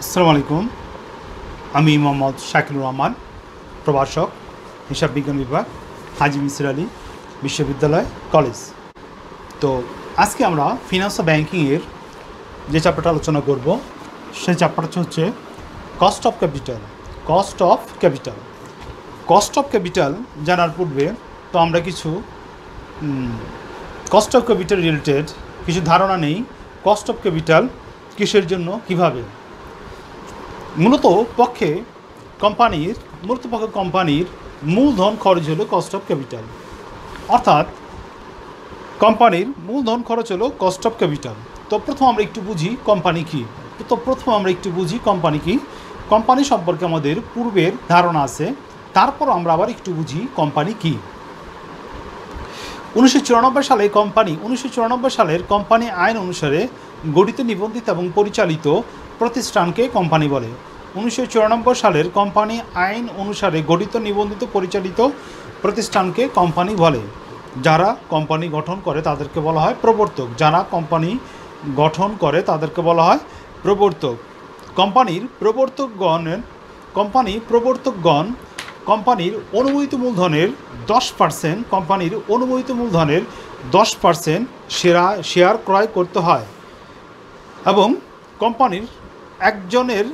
আসসালামু আলাইকুম। আমি মোহাম্মদ শাকিলুর রহমান, প্রভাষক, হিসাব বিজ্ঞান বিভাগ, হাজি মিসির আলী বিশ্ববিদ্যালয় কলেজ। তো আজকে আমরা ফিনান্স ও ব্যাংকিংয়ের যে চ্যাপ্টারটা আলোচনা করব সেই চ্যাপ্টারটা হচ্ছে cost of capital. Cost of capital জানার পূর্বে তো আমরা কিছু কস্ট অফ ক্যাপিটাল রিলেটেড কিছু ধারণা নেই। কস্ট অফ ক্যাপিটাল কিসের জন্য, কিভাবে। মূলত পক্ষে কোম্পানির মূলধন খরচ হলো কস্ট অফ ক্যাপিটাল, অর্থাৎ কোম্পানির মূলধন খরচ হলো কস্ট অফ ক্যাপিটাল। তো প্রথম আমরা একটু বুঝি কোম্পানি কী। কোম্পানি সম্পর্কে আমাদের পূর্বের ধারণা আছে, তারপর আমরা আবার একটু বুঝি কোম্পানি কী। 1994 সালের কোম্পানি আইন অনুসারে গঠিত, নিবন্ধিত এবং পরিচালিত প্রতিষ্ঠানকে কোম্পানি বলে। 1994 সালের কোম্পানি আইন অনুসারে গঠিত, নিবন্ধিত, পরিচালিত প্রতিষ্ঠানকে কোম্পানি বলে। যারা কোম্পানি গঠন করে তাদেরকে বলা হয় প্রবর্তক। কোম্পানির প্রবর্তকগণ কোম্পানির অনুমোদিত মূলধনের 10% শেয়ার ক্রয় করতে হয় এবং কোম্পানির একজনের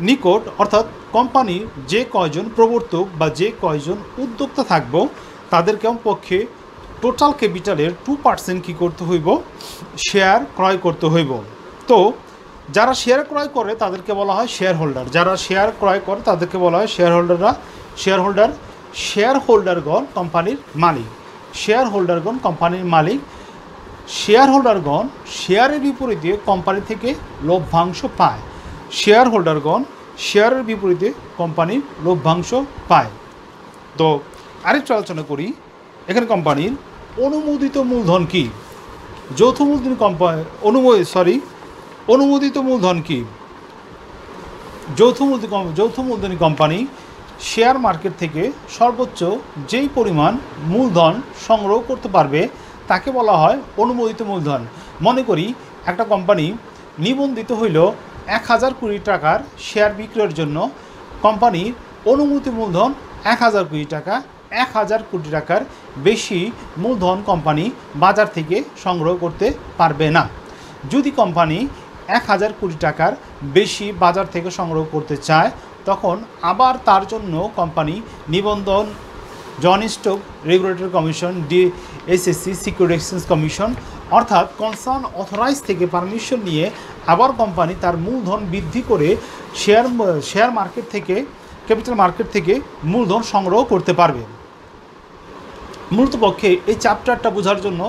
নিকট, অর্থাৎ কোম্পানির যে কয়জন প্রবর্তক বা যে কয়জন উদ্যোক্তা থাকবো তাদের কমপক্ষে টোটাল ক্যাপিটালের 2% কী করতে হইব, শেয়ার ক্রয় করতে হইব। তো যারা শেয়ার ক্রয় করে তাদেরকে বলা হয় শেয়ার হোল্ডার। শেয়ারহোল্ডারগণ কোম্পানির মালিক। শেয়ারহোল্ডারগণ শেয়ারের বিপরীতে কোম্পানি থেকে লভ্যাংশ পায়। তো আরেকটু আলোচনা করি। এখানে কোম্পানির অনুমোদিত মূলধন কি, অনুমোদিত মূলধন কি। যৌথ মূলধনী কোম্পানি শেয়ার মার্কেট থেকে সর্বোচ্চ যেই পরিমাণ মূলধন সংগ্রহ করতে পারবে তাকে বলা হয় অনুমোদিত মূলধন। মনে করি একটা কোম্পানি নিবন্ধিত হইল 1000 কোটি টাকার শেয়ার বিক্রয়ের জন্য। কোম্পানির অনুমোদিত মূলধন 1000 কোটি টাকা। 1000 কোটি টাকার বেশি মূলধন কোম্পানি বাজার থেকে সংগ্রহ করতে পারবে না। যদি কোম্পানি 1000 কোটি টাকার বেশি বাজার থেকে সংগ্রহ করতে চায় তখন আবার তার জন্য কোম্পানি নিবন্ধন, joint stock regulatory commission, DSSC, security exchange commission অর্থাৎ কনসার্ন অথরাইজ থেকে পারমিশন নিয়ে আবার কোম্পানি তার মূলধন বৃদ্ধি করে শেয়ার মার্কেট থেকে, ক্যাপিটাল মার্কেট থেকে মূলধন সংগ্রহ করতে পারবে। মূলত পক্ষে এই চ্যাপ্টারটা বোঝার জন্য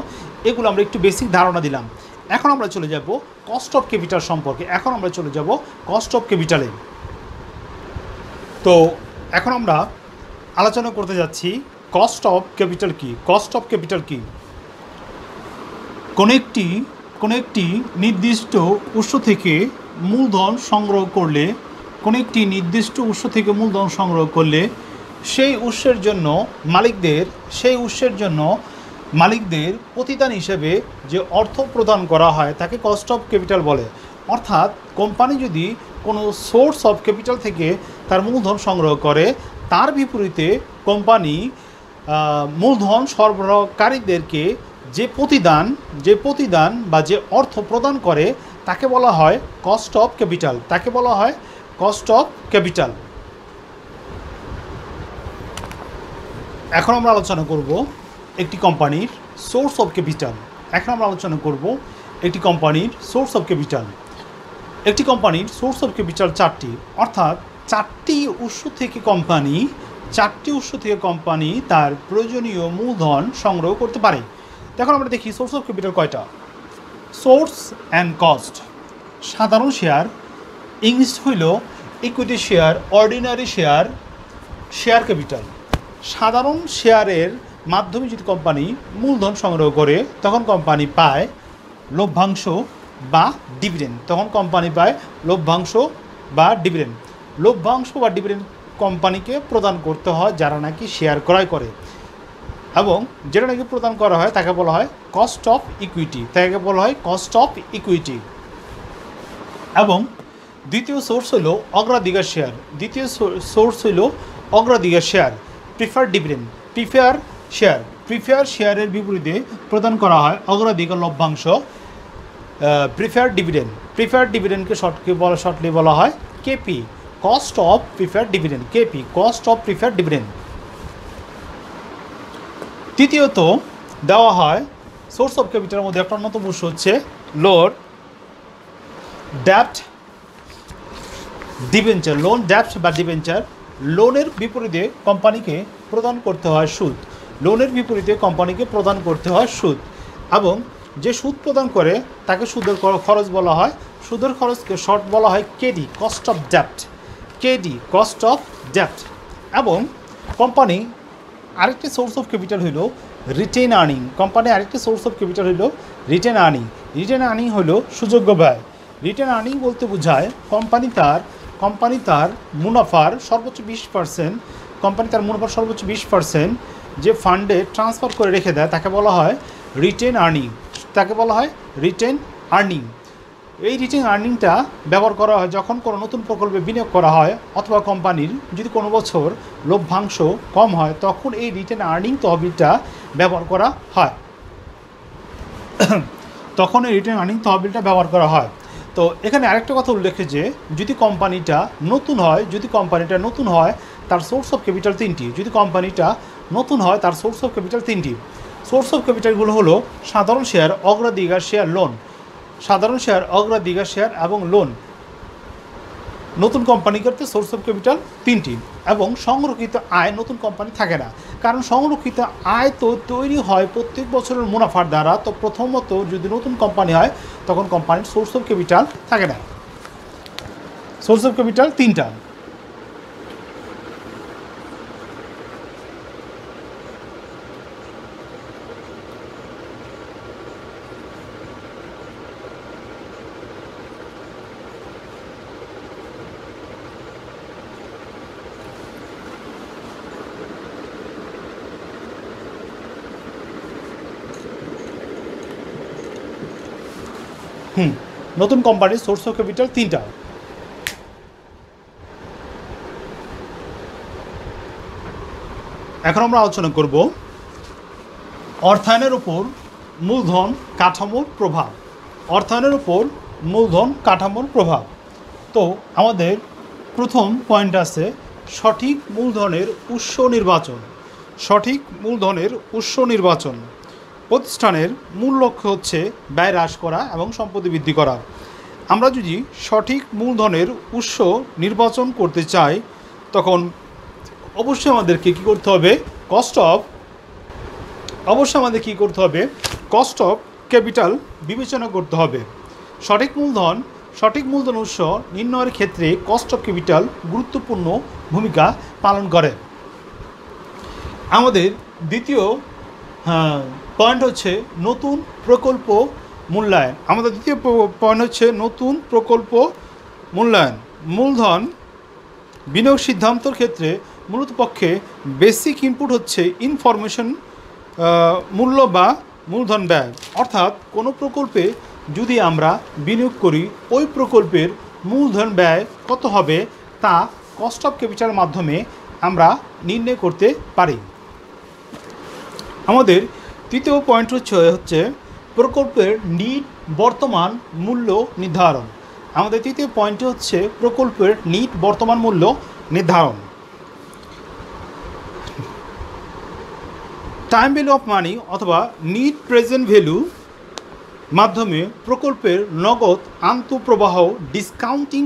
এগুলো আমরা একটু বেসিক ধারণা দিলাম। এখন আমরা চলে যাব কস্ট অফ ক্যাপিটাল সম্পর্কে। তো এখন আমরা আলোচনা করতে যাচ্ছি কস্ট অফ ক্যাপিটাল কি। কোন একটি নির্দিষ্ট উৎস থেকে মূলধন সংগ্রহ করলে সেই উৎসের জন্য মালিকদের প্রতিদান হিসেবে যে অর্থ প্রদান করা হয় তাকে কস্ট অফ ক্যাপিটাল বলে। অর্থাৎ কোম্পানি যদি কোনো সোর্স অফ ক্যাপিটাল থেকে তার মূলধন সংগ্রহ করে, তার বিপরীতে কোম্পানি মূলধন সরবরাহকারীদেরকে যে প্রতিদান বা যে অর্থ প্রদান করে তাকে বলা হয় কস্ট অফ ক্যাপিটাল। এখন আমরা আলোচনা করব একটি কোম্পানির সোর্স অফ ক্যাপিটাল। একটি কোম্পানির সোর্স অফ ক্যাপিটাল 4টি, অর্থাৎ 4টি উৎস থেকে কোম্পানি তার প্রয়োজনীয় মূলধন সংগ্রহ করতে পারে। এখন আমরা দেখি সোর্স অফ ক্যাপিটাল কয়টা। Source and cost. সাধারণ শেয়ার, ইংলিশ হইল equity share, ordinary share capital. সাধারণ শেয়ারের মাধ্যমে যদি কোম্পানি মূলধন সংগ্রহ করে তখন কোম্পানি পায় লভ্যাংশ বা ডিভিডেন্ড। লভ্যাংশ বা ডিভিডেন্ড কোম্পানিকে প্রদান করতে হয় যারা নাকি শেয়ার ক্রয় করে, এবং যেটা নাকি প্রদান করা হয় তাকে বলা হয় কস্ট অফ ইকুইটি। এবং দ্বিতীয় সোর্স হলো অগ্রাধিকার শেয়ার। দ্বিতীয় সোর্স হলো অগ্রাধিকার শেয়ার। Prefer dividend. প্রিফার শেয়ারের বিপরীতে প্রদান করা হয় অগ্রাধিকার লভ্যাংশ। প্রিফার ডিভিডেন্ডকে শর্টলি বলা হয় KP, cost of prefer dividend. KP, cost of prefer dividend. তৃতীয়ত দেওয়া হয় সোর্স অফ ক্যাপিটালের মধ্যে একটা অন্যতম উৎস হচ্ছে লোন ডেপ্ট ডিবেঞ্চার। লোন ডেপ্ট বা ডিবেঞ্চার। লোনের বিপরীতে কোম্পানিকে প্রদান করতে হয় সুদ। লোনের বিপরীতে কোম্পানিকে প্রদান করতে হয় সুদ, এবং যে সুদ প্রদান করে তাকে সুদের খরচ বলা হয়। সুদের খরচকে শর্ট বলা হয় কেডি, কস্ট অফ ডেপ্ট। কেডি, কস্ট অফ ডেপ্ট। এবং কোম্পানি আরেকটি সোর্স অফ ক্যাপিটাল হলো রিটেন আর্নিং। কোম্পানির আরেকটি সোর্স অফ ক্যাপিটাল হলো রিটেন আর্নিং। রিটেন আর্নিং হলো সুযোগ্য ব্যয়। রিটেন আর্নিং বলতে বোঝায় কোম্পানি তার মুনাফার সর্বোচ্চ 20%, কোম্পানি তার মুনাফার সর্বোচ্চ 20% যে ফান্ডে ট্রান্সফার করে রেখে দেয় তাকে বলা হয় রিটেন আর্নিং। এই রিটেন আর্নিংটা ব্যবহার করা হয় যখন কোনো নতুন প্রকল্পে বিনিয়োগ করা হয়, অথবা কোম্পানির যদি কোনো বছর লভ্যাংশ কম হয়, তখন এই রিটেন আর্নিং তহবিলটা ব্যবহার করা হয়। তো এখানে আরেকটা কথা উল্লেখ যে যদি কোম্পানিটা নতুন হয় তার সোর্স অফ ক্যাপিটাল তিনটি। সোর্স অফ ক্যাপিটালগুলো হলো সাধারণ শেয়ার, অগ্রাধিকার শেয়ার, লোন। সাধারণ শেয়ার, অগ্রাধিকার শেয়ার এবং লোন। নতুন কোম্পানি করতে সোর্স অফ ক্যাপিটাল তিনটি। এবং সংরক্ষিত আয় নতুন কোম্পানি থাকে না, কারণ সংরক্ষিত আয় তো তৈরি হয় প্রত্যেক বছরের মুনাফার দ্বারা। তো প্রথমত যদি নতুন কোম্পানি হয় তখন কোম্পানির সোর্স অফ ক্যাপিটাল থাকে না। সোর্স অফ ক্যাপিটাল তিনটা। নতুন কোম্পানির সোর্স অফ ক্যাপিটাল তিনটা। এখন আমরা আলোচনা করব অর্থায়নের উপর মূলধন কাঠামোর প্রভাব। তো আমাদের প্রথম পয়েন্ট আছে সঠিক মূলধনের উৎস নির্বাচন। প্রতিষ্ঠানের মূল লক্ষ্য হচ্ছে ব্যয় হ্রাস করা এবং সম্পত্তি বৃদ্ধি করা। আমরা যদি সঠিক মূলধনের উৎস নির্বাচন করতে চাই তখন অবশ্যই আমাদেরকে কী করতে হবে? কস্ট অফ ক্যাপিটাল বিবেচনা করতে হবে। সঠিক মূলধন উৎস নির্ণয়ের ক্ষেত্রে কস্ট অফ ক্যাপিটাল গুরুত্বপূর্ণ ভূমিকা পালন করে। আমাদের দ্বিতীয় পয়েন্ট হচ্ছে নতুন প্রকল্প মূল্যায়ন। মূলধন বিনিয়োগ সিদ্ধান্তর ক্ষেত্রে মূলত পক্ষে বেসিক ইনপুট হচ্ছে ইনফরমেশন মূল্য বা মূলধন ব্যয়। অর্থাৎ কোনো প্রকল্পে যদি আমরা বিনিয়োগ করি ওই প্রকল্পের মূলধন ব্যয় কত হবে তা কস্ট অফ ক্যাপিটালের মাধ্যমে আমরা নির্ণয় করতে পারি। আমাদের তৃতীয় পয়েন্ট হচ্ছে প্রকল্পের বর্তমান মূল্য নির্ধারণ। আমাদের তৃতীয় পয়েন্ট হচ্ছে প্রকল্পের বর্তমান মূল্য নির্ধারণ। টাইম ভ্যালু অফ মানি অথবা প্রেজেন্ট ভ্যালু মাধ্যমে প্রকল্পের নগদ আন্তঃপ্রবাহ ডিসকাউন্টিং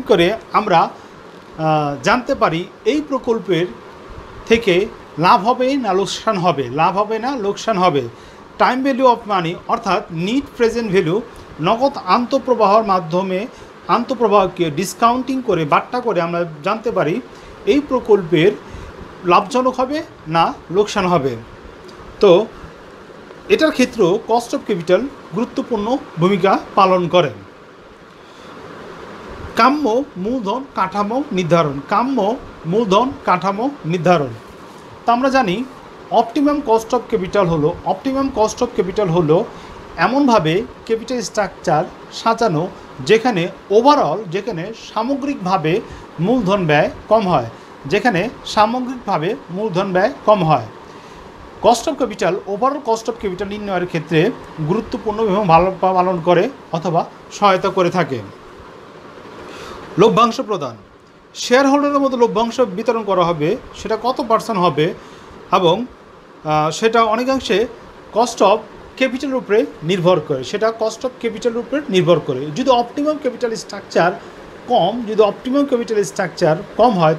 করে আমরা জানতে পারি এই প্রকল্পের থেকে লাভ হবে না লোকসান হবে। টাইম ভ্যালু অফ মানি অর্থাৎ প্রেজেন্ট ভ্যালু নগদ আন্তঃপ্রবাহকে ডিসকাউন্টিং করে বাট্টা করে আমরা জানতে পারি এই প্রকল্পের লাভজনক হবে না লোকসান হবে। তো এটার ক্ষেত্রেও কস্ট অফ ক্যাপিটাল গুরুত্বপূর্ণ ভূমিকা পালন করে। কাম্য মূলধন কাঠামো নির্ধারণ। তা আমরা জানি অপটিমাম কস্ট অফ ক্যাপিটাল হলো এমনভাবে ক্যাপিটাল স্ট্রাকচার সাজানো যেখানে ওভারঅল, যেখানে সামগ্রিকভাবে মূলধন ব্যয় কম হয়, যেখানে সামগ্রিকভাবে মূলধন ব্যয় কম হয়। Cost of capital overall cost of capital নির্ণয়ের ক্ষেত্রে গুরুত্বপূর্ণ এবং ভালো পালন করে অথবা সহায়তা করে থাকে। লভ্যাংশ প্রদান, শেয়ার হোল্ডারের মধ্যে লভ্যাংশ বিতরণ করা হবে, সেটা কত পার্সেন্ট হবে এবং সেটা অনেকাংশে কস্ট অফ ক্যাপিটালের উপরে নির্ভর করে, সেটা কস্ট অফ ক্যাপিটালের উপরে নির্ভর করে। যদি অপটিমাম ক্যাপিটাল স্ট্রাকচার কম, যদি অপটিমাম ক্যাপিটাল স্ট্রাকচার কম হয়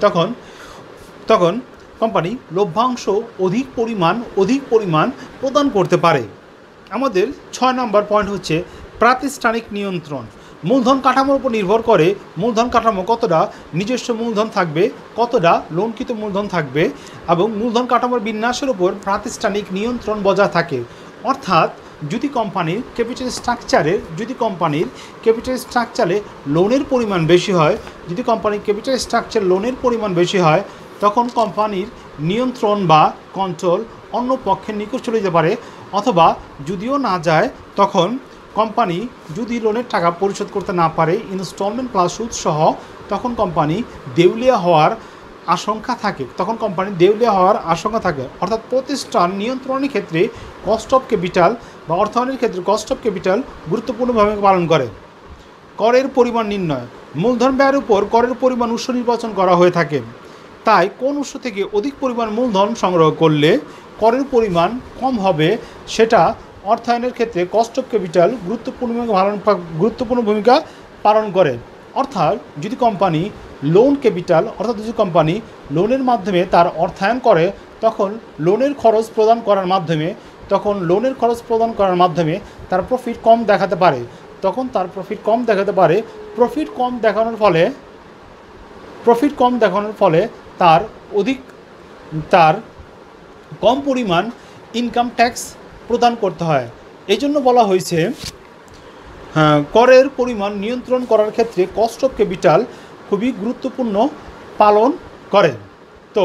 তখন কোম্পানি লভ্যাংশ অধিক পরিমাণ প্রদান করতে পারে। আমাদের 6 নম্বর পয়েন্ট হচ্ছে প্রাতিষ্ঠানিক নিয়ন্ত্রণ। মূলধন কাঠামোর উপর নির্ভর করে মূলধন কাঠামো কতটা নিজস্ব মূলধন থাকবে, কতটা লোনকৃত মূলধন থাকবে এবং মূলধন কাঠামোর বিন্যাসের উপর প্রাতিষ্ঠানিক নিয়ন্ত্রণ বজায় থাকে। অর্থাৎ যদি কোম্পানির ক্যাপিটাল স্ট্রাকচারে লোনের পরিমাণ বেশি হয়, যদি কোম্পানির ক্যাপিটাল স্ট্রাকচার লোনের পরিমাণ বেশি হয়, তখন কোম্পানির নিয়ন্ত্রণ বা কন্ট্রোল অন্য পক্ষের নিকট চলে যেতে পারে, অথবা যদিও না যায় তখন কোম্পানি যদি লোনের টাকা পরিশোধ করতে না পারে ইনস্টলমেন্ট প্লাস সুদ সহ, তখন কোম্পানি দেউলিয়া হওয়ার আশঙ্কা থাকে। অর্থাৎ প্রতিষ্ঠান নিয়ন্ত্রণের ক্ষেত্রে কস্ট অফ ক্যাপিটাল বা অর্থায়নের ক্ষেত্রে কস্ট অফ ক্যাপিটাল গুরুত্বপূর্ণ ভূমিকা পালন করে। করের পরিমাণ নির্ণয়, মূলধন ব্যয়ের উপর করের পরিমাণ উৎস নির্বাচন করা হয়ে থাকে। তাই কোন উৎস থেকে অধিক পরিমাণ মূলধন সংগ্রহ করলে করের পরিমাণ কম হবে, সেটা অর্থায়নের ক্ষেত্রে কস্ট অফ ক্যাপিটাল গুরুত্বপূর্ণ ভূমিকা পালন করে। অর্থাৎ যদি কোম্পানি লোনের মাধ্যমে তার অর্থায়ন করে, তখন লোনের খরচ প্রদান করার মাধ্যমে তার প্রফিট কম দেখাতে পারে। প্রফিট কম দেখানোর ফলে তার কম পরিমাণ ইনকাম ট্যাক্স প্রদান করতে হয়। এই জন্য বলা হয়েছে করের পরিমাণ নিয়ন্ত্রণ করার ক্ষেত্রে কস্ট অফ ক্যাপিটাল খুবই গুরুত্বপূর্ণ পালন করে। তো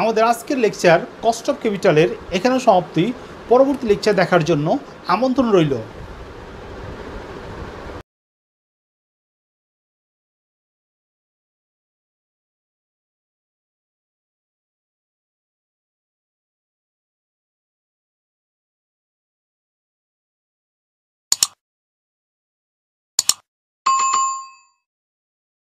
আমাদের আজকের লেকচার কস্ট অফ ক্যাপিটালের এখানে সমাপ্তি। পরবর্তী লেকচার দেখার জন্য আমন্ত্রণ রইল।